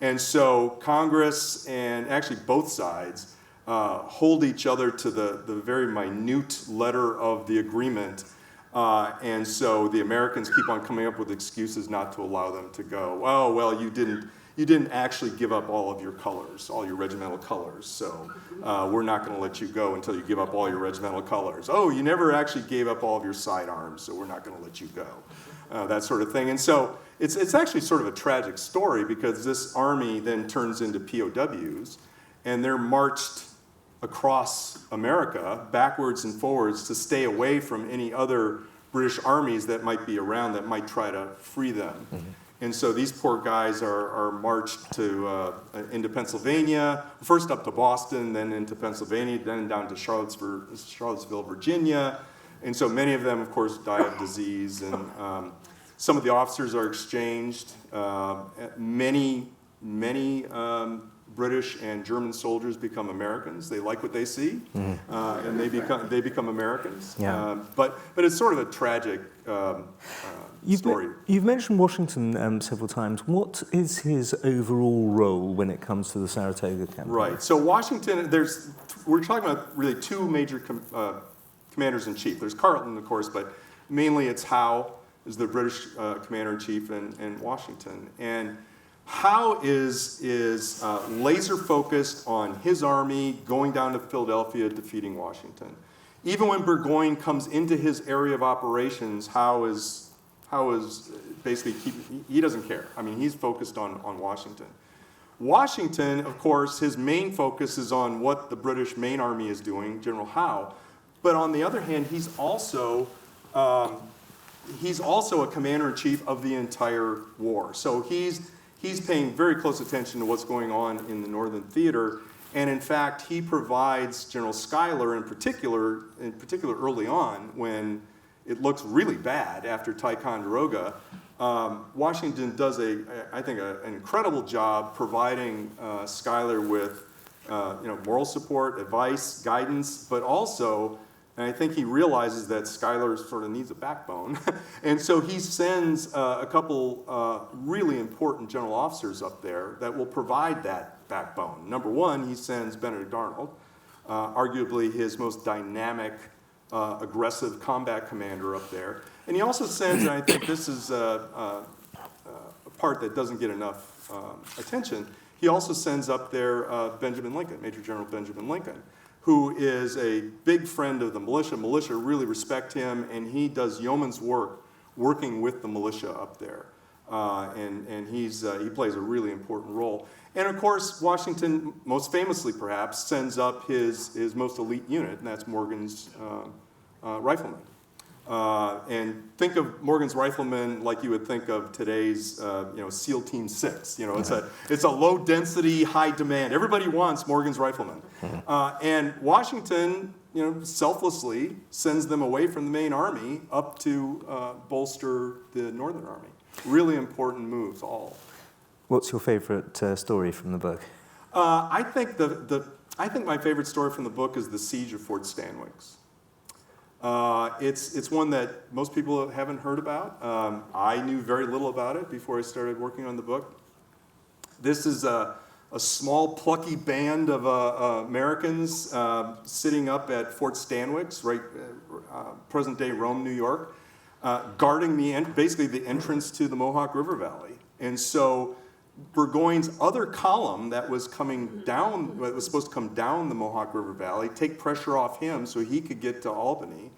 And so Congress and actually both sides hold each other to the very minute letter of the agreement. And so the Americans keep on coming up with excuses not to allow them to go. Oh, well, you didn't actually give up all of your colors, all your regimental colors. So we're not going to let you go until you give up all your regimental colors. Oh, you never actually gave up all of your sidearms, so we're not going to let you go. That sort of thing. And so it's actually sort of a tragic story because this army then turns into POWs, and they're marched across America backwards and forwards to stay away from any other British armies that might be around that might try to free them. Mm-hmm. And so these poor guys are marched into Pennsylvania, first up to Boston, then into Pennsylvania, then down to Charlottesville, Virginia. And so many of them, of course, die of disease, and some of the officers are exchanged. Many British and German soldiers become Americans. They like what they see, and they become Americans. Yeah. But it's sort of a tragic story. You've mentioned Washington several times. What is his overall role when it comes to the Saratoga campaign? Right. So Washington, we're talking about really two major commanders-in-chief. There's Carleton, of course, but mainly it's Howe is the British commander-in-chief and Washington. And Howe is laser focused on his army going down to Philadelphia, defeating Washington. Even when Burgoyne comes into his area of operations, Howe is basically he doesn't care. I mean, he's focused on Washington. Washington, of course, his main focus is on what the British main army is doing, General Howe. But on the other hand, he's also a commander-in-chief of the entire war. So he's paying very close attention to what's going on in the Northern Theater, and in fact, he provides General Schuyler in particular early on when it looks really bad after Ticonderoga. Washington does I think an incredible job providing Schuyler with moral support, advice, guidance, but also, and I think he realizes that Schuyler sort of needs a backbone. And so he sends a couple really important general officers up there that will provide that backbone. Number one, he sends Benedict Arnold, arguably his most dynamic, aggressive combat commander up there. And he also sends, and I think this is a part that doesn't get enough attention, he also sends up there Benjamin Lincoln, Major General Benjamin Lincoln, who is a big friend of the militia. Militia really respect him, and he does yeoman's work working with the militia up there. And he plays a really important role. And of course, Washington, most famously perhaps, sends up his most elite unit, and that's Morgan's riflemen. And think of Morgan's riflemen like you would think of today's, SEAL Team 6. It's a low density, high demand. Everybody wants Morgan's riflemen. And Washington, selflessly sends them away from the main army up to bolster the Northern Army. Really important moves, all. What's your favorite story from the book? I think my favorite story from the book is the siege of Fort Stanwix. It's one that most people haven't heard about. I knew very little about it before I started working on the book. This is a small, plucky band of Americans sitting up at Fort Stanwix, right, present-day Rome, New York, guarding basically the entrance to the Mohawk River Valley. And so Burgoyne's other column that was coming down, that was supposed to come down the Mohawk River Valley, take pressure off him so he could get to Albany,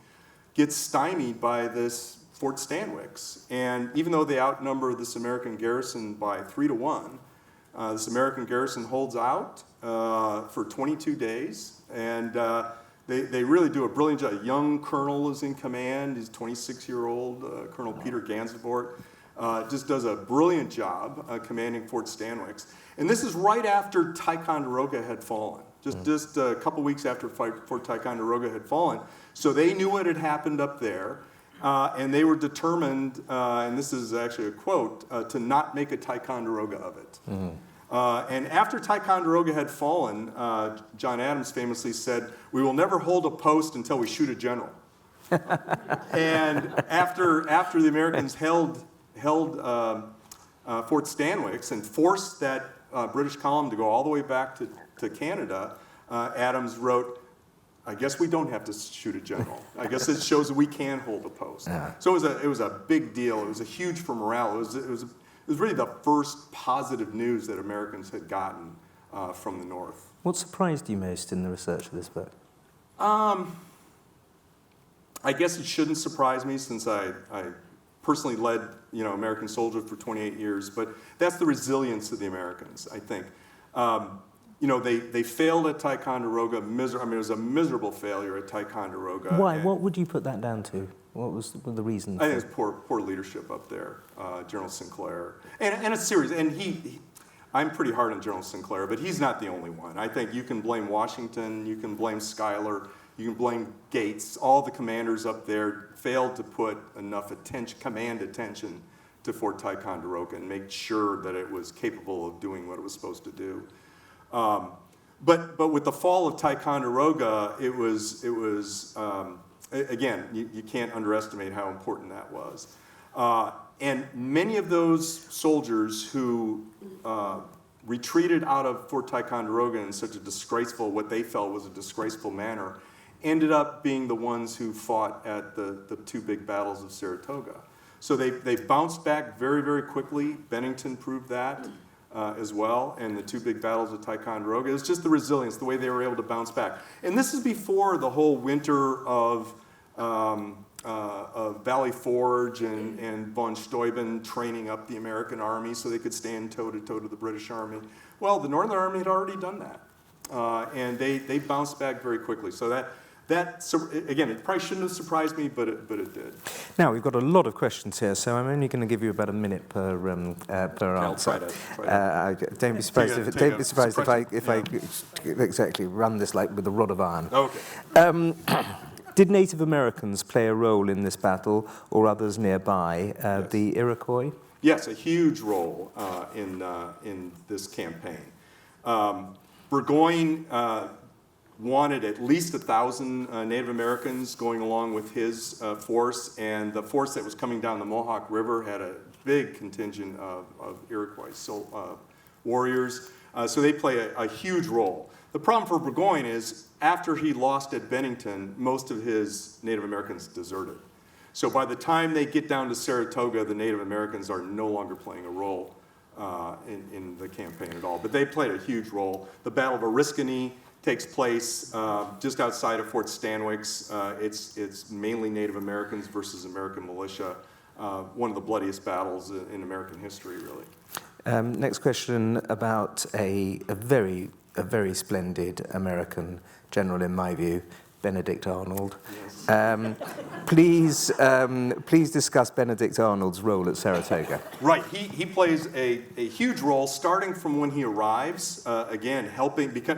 gets stymied by this Fort Stanwix. And even though they outnumber this American garrison by 3-1, this American garrison holds out for 22 days, and they really do a brilliant job. A young colonel is in command. He's 26-year-old Colonel Peter Gansevoort. Just does a brilliant job commanding Fort Stanwix. And this is right after Ticonderoga had fallen, just a couple weeks after Fort Ticonderoga had fallen. So they knew what had happened up there, and they were determined, and this is actually a quote, to not make a Ticonderoga of it. And after Ticonderoga had fallen, John Adams famously said, "We will never hold a post until we shoot a general." And after the Americans held Fort Stanwix and forced that British column to go all the way back to Canada, Adams wrote, "I guess we don't have to shoot a general. I guess it shows that we can hold a post." Yeah. So it was a big deal. It was a huge for morale. It was really the first positive news that Americans had gotten from the North. What surprised you most in the research of this book? I guess it shouldn't surprise me since I personally led American soldiers for 28 years, but that's the resilience of the Americans, I think. They failed at Ticonderoga. It was a miserable failure at Ticonderoga. Why? What would you put that down to? What was the reason? I think it's poor leadership up there, General Sinclair. And it's serious. And I'm pretty hard on General Sinclair, but he's not the only one. I think you can blame Washington, you can blame Schuyler, you can blame Gates. All the commanders up there failed to put enough command attention to Fort Ticonderoga and make sure that it was capable of doing what it was supposed to do. But with the fall of Ticonderoga, it was again, you can't underestimate how important that was. And many of those soldiers who retreated out of Fort Ticonderoga in such a what they felt was a disgraceful manner, ended up being the ones who fought at the two big battles of Saratoga. So they bounced back very, very quickly. Bennington proved that as well, and the two big battles of Ticonderoga. It was just the resilience, the way they were able to bounce back. And this is before the whole winter of Valley Forge and von Steuben training up the American army so they could stand toe-to-toe to the British army. Well, the Northern Army had already done that, and they bounced back very quickly. So again, it probably shouldn't have surprised me, but it did. Now, we've got a lot of questions here, so I'm only going to give you about a minute per answer. Don't be surprised if I exactly run this like with a rod of iron. Okay. Did Native Americans play a role in this battle, or others nearby? Yes. The Iroquois? Yes, a huge role in this campaign. Burgoyne wanted at least 1,000 Native Americans going along with his force, and the force that was coming down the Mohawk River had a big contingent of Iroquois warriors, so they play a huge role. The problem for Burgoyne is after he lost at Bennington, most of his Native Americans deserted. So by the time they get down to Saratoga, the Native Americans are no longer playing a role in the campaign at all, but they played a huge role. The Battle of Oriskany takes place just outside of Fort Stanwix. It's mainly Native Americans versus American militia. One of the bloodiest battles in American history, really. Next question about a very splendid American general, in my view, Benedict Arnold. Yes. Please discuss Benedict Arnold's role at Saratoga. Right, he plays a huge role starting from when he arrives, again,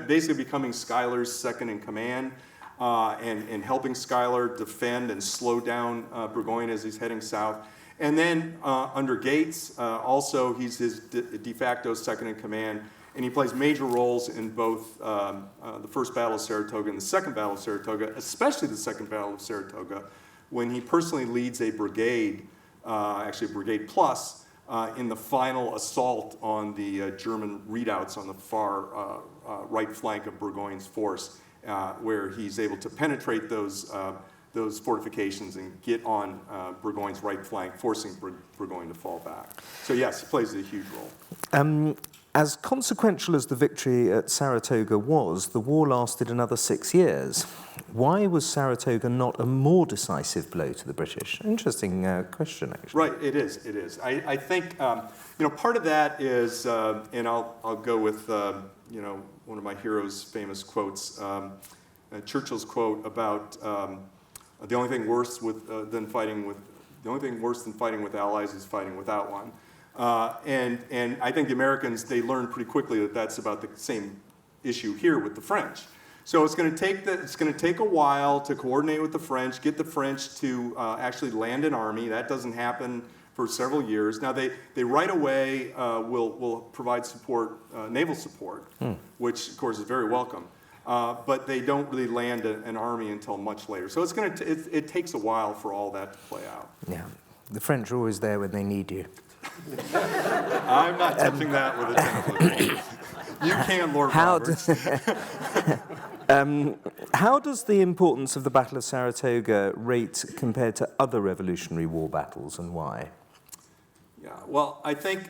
basically becoming Schuyler's second in command and helping Schuyler defend and slow down Burgoyne as he's heading south. And then under Gates, also he's his de facto second in command. And he plays major roles in both the First Battle of Saratoga and the Second Battle of Saratoga, especially the Second Battle of Saratoga, when he personally leads a brigade, actually a brigade plus, in the final assault on the German redoubts on the far right flank of Burgoyne's force, where he's able to penetrate those fortifications and get on Burgoyne's right flank, forcing Burgoyne to fall back. So yes, he plays a huge role. As consequential as the victory at Saratoga was, the war lasted another 6 years. Why was Saratoga not a more decisive blow to the British? Interesting question, actually. Right, it is, it is. I think, part of that is, and I'll go with, one of my heroes' famous quotes, Churchill's quote about the only thing worse than fighting with allies is fighting without one. And I think the Americans, they learned pretty quickly that that's about the same issue here with the French. So it's going to take a while to coordinate with the French, get the French to actually land an army. That doesn't happen for several years. Now they right away will provide support, naval support, which of course is very welcome. But they don't really land an army until much later. So it takes a while for all that to play out. Yeah, the French are always there when they need you. I'm not touching that with a 10-foot pole. You can, Lord Roberts. How does the importance of the Battle of Saratoga rate compared to other Revolutionary War battles, and why? Yeah, well, I think,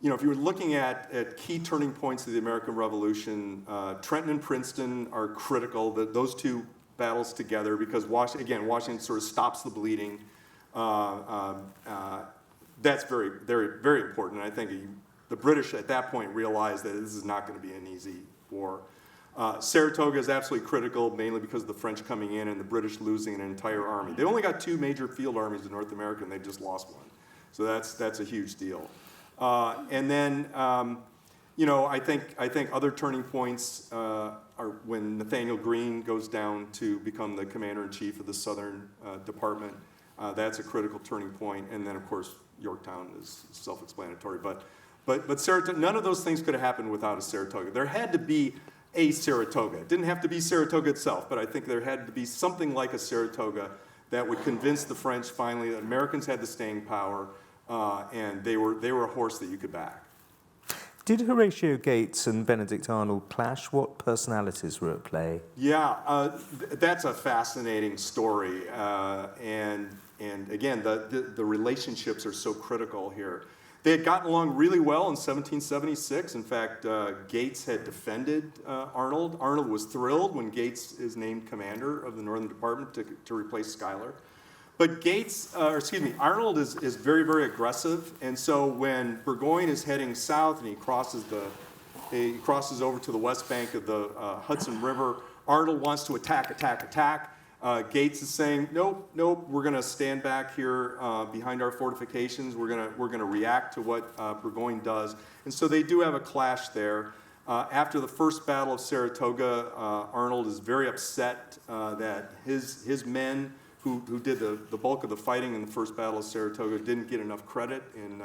if you were looking at key turning points of the American Revolution, Trenton and Princeton are critical, those two battles together, because Washington sort of stops the bleeding. That's very, very, very important. And I think the British at that point realized that this is not going to be an easy war. Saratoga is absolutely critical, mainly because of the French coming in and the British losing an entire army. They only got 2 major field armies in North America, and they just lost one. So that's a huge deal. And then, I think other turning points are when Nathaniel Greene goes down to become the commander-in-chief of the Southern Department. That's a critical turning point. And then, of course, Yorktown is self-explanatory. But Saratoga, none of those things could have happened without a Saratoga. There had to be a Saratoga. It didn't have to be Saratoga itself, but I think there had to be something like a Saratoga that would convince the French finally that Americans had the staying power, and they were a horse that you could back. Did Horatio Gates and Benedict Arnold clash? What personalities were at play? Yeah, that's a fascinating story, and again, the relationships are so critical here. They had gotten along really well in 1776. In fact, Gates had defended Arnold. Arnold was thrilled when Gates is named commander of the Northern Department to replace Schuyler. But Arnold is very, very aggressive, and so when Burgoyne is heading south and he crosses over to the west bank of the Hudson River, Arnold wants to attack. Gates is saying, nope, we're going to stand back here behind our fortifications. We're going to react to what Burgoyne does, and so they do have a clash there. After the First Battle of Saratoga, Arnold is very upset that his men who did the bulk of the fighting in the First Battle of Saratoga didn't get enough credit in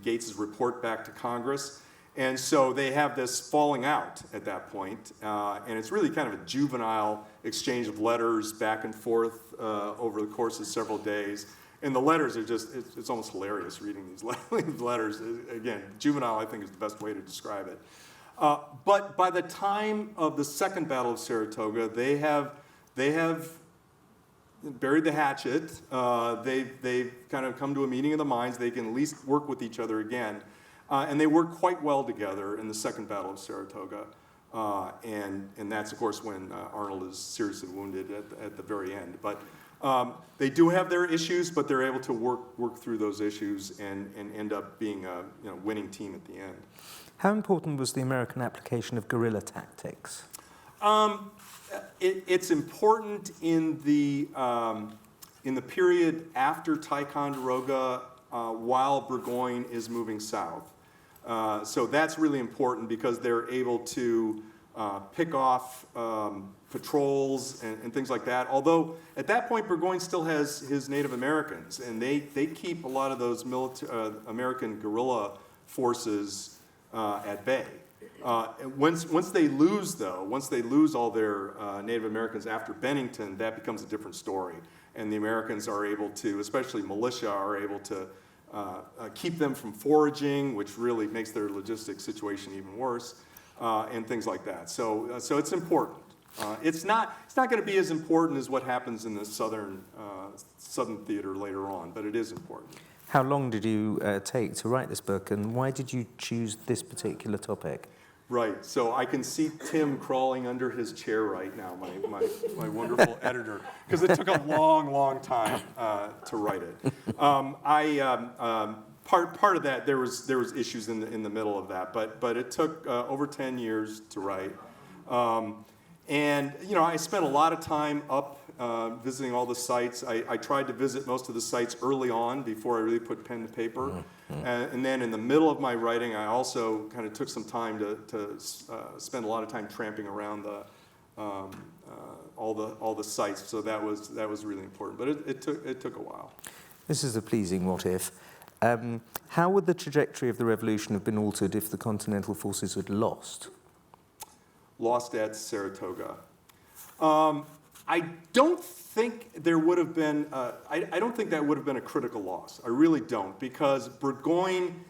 Gates's report back to Congress. And so they have this falling out at that point. And it's really kind of a juvenile exchange of letters back and forth over the course of several days. And the letters are it's almost hilarious reading these letters. Again, juvenile, I think, is the best way to describe it. But by the time of the Second Battle of Saratoga, they have buried the hatchet. They've kind of come to a meeting of the minds. They can at least work with each other again. And they work quite well together in the Second Battle of Saratoga. And that's, of course, when Arnold is seriously wounded at the very end. But they do have their issues, but they're able to work through those issues and end up being a winning team at the end. How important was the American application of guerrilla tactics? It's important in the period after Ticonderoga, while Burgoyne is moving south. So that's really important because they're able to pick off patrols and things like that. Although at that point, Burgoyne still has his Native Americans, and they keep a lot of those American guerrilla forces at bay. Once they lose all their Native Americans after Bennington, that becomes a different story. And the Americans are able to, especially militia, are able to keep them from foraging, which really makes their logistics situation even worse, and things like that. So it's important. It's not going to be as important as what happens in the southern theater later on, but it is important. How long did you take to write this book, and why did you choose this particular topic? Right, so I can see Tim crawling under his chair right now, my wonderful editor, because it took a long time to write it. Part of that, there was issues in the middle of that, but it took over 10 years to write. And I spent a lot of time up visiting all the sites. I tried to visit most of the sites early on before I really put pen to paper. And then in the middle of my writing, I also kind of took some time to spend a lot of time tramping around all the sites. So that was really important. But it took a while. This is a pleasing what if. How would the trajectory of the revolution have been altered if the Continental forces had lost? Lost at Saratoga. I don't think there would have been, I don't think that would have been a critical loss. I really don't, because Burgoyne,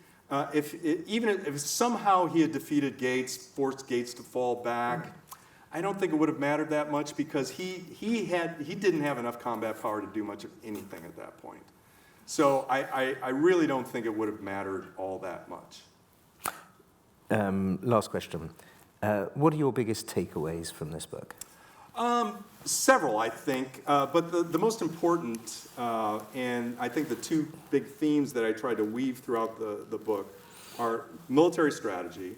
even if somehow he had defeated Gates, forced Gates to fall back, I don't think it would have mattered that much, because he didn't have enough combat power to do much of anything at that point. So I really don't think it would have mattered all that much. Last question. What are your biggest takeaways from this book? Several, I think, but the most important, and I think the two big themes that I tried to weave throughout the book are military strategy,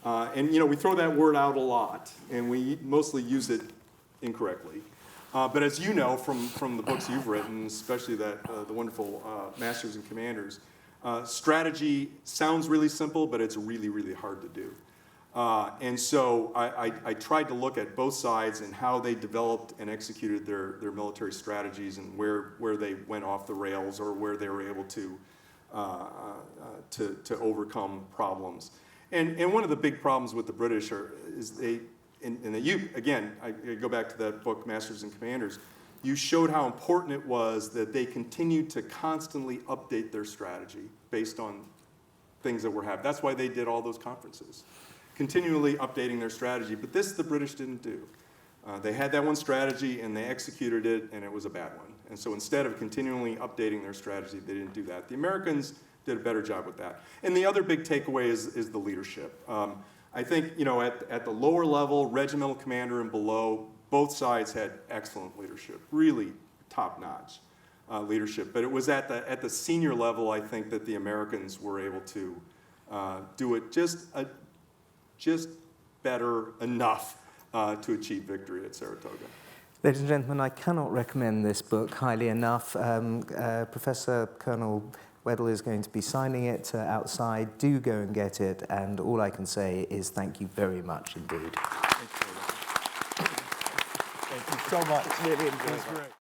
and we throw that word out a lot, and we mostly use it incorrectly. But as you know from the books you've written, especially the wonderful Masters and Commanders, strategy sounds really simple, but it's really, really hard to do. And so I tried to look at both sides and how they developed and executed their military strategies, and where they went off the rails, or where they were able to overcome problems. And one of the big problems with the British is they, and that you, again, I go back to that book, Masters and Commanders, you showed how important it was that they continued to constantly update their strategy based on things that were happening. That's why they did all those conferences, continually updating their strategy. But this, the British didn't do. They had that one strategy, and they executed it, and it was a bad one. And so instead of continually updating their strategy, they didn't do that. The Americans did a better job with that. And the other big takeaway is the leadership. I think, at the lower level, regimental commander and below, both sides had excellent leadership, really top-notch leadership. But it was at the senior level, I think, that the Americans were able to do it just better enough to achieve victory at Saratoga. Ladies and gentlemen, I cannot recommend this book highly enough. Professor Colonel Weddle is going to be signing it outside. Do go and get it, and all I can say is thank you very much indeed. Thank you so much. Really enjoyed it.